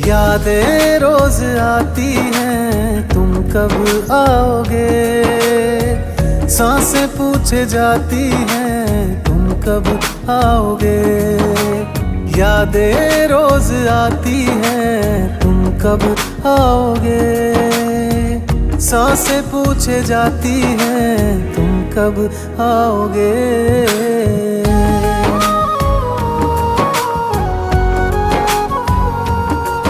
यादें रोज आती हैं, तुम कब आओगे। सांसें पूछे जाती हैं, तुम कब आओगे। यादें रोज आती हैं, तुम कब आओगे। सांसें पूछे जाती हैं, तुम कब आओगे।